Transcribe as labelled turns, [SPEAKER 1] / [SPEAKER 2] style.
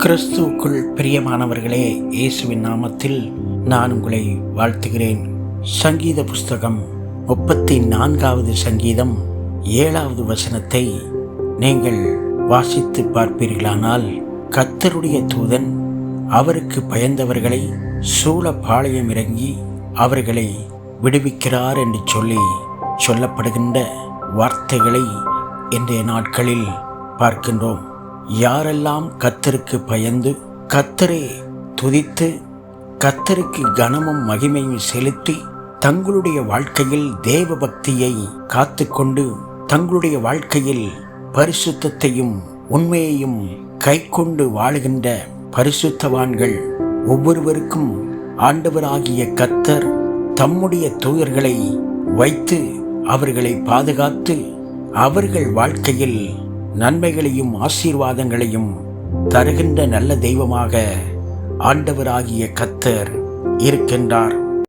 [SPEAKER 1] கிறிஸ்துவுக்குள் பிரியமானவர்களே, இயேசுவின் நாமத்தில் நான் உங்களை வாழ்த்துகிறேன். சங்கீத புஸ்தகம் 34வது சங்கீதம் 7வது வசனத்தை நீங்கள் வாசித்து பார்ப்பீர்களானால், கர்த்தருடைய தூதன் அவருக்கு பயந்தவர்களை சூழ பாளையம் இறங்கி அவர்களை விடுவிக்கிறார் என்று சொல்லப்படுகின்ற வார்த்தைகளை இன்றைய நாட்களில் பார்க்கின்றோம். யாரெல்லாம் கர்த்தருக்கு பயந்து கர்த்தரை துதித்து கர்த்தருக்கு கனமும் மகிமையும் செலுத்தி தங்களுடைய வாழ்க்கையில் தேவ பக்தியை காத்துக்கொண்டு தங்களுடைய வாழ்க்கையில் பரிசுத்தத்தையும் உண்மையையும் கைக்கொண்டு வாழுகின்ற பரிசுத்தவான்கள் ஒவ்வொருவருக்கும் ஆண்டவராகிய கர்த்தர் தம்முடைய தூதர்களை வைத்து அவர்களை பாதுகாத்து அவர்கள் வாழ்க்கையில் நன்மைகளையும் ஆசீர்வாதங்களையும் தருகின்ற நல்ல தெய்வமாக ஆண்டவராகிய கர்த்தர் இருக்கின்றார்.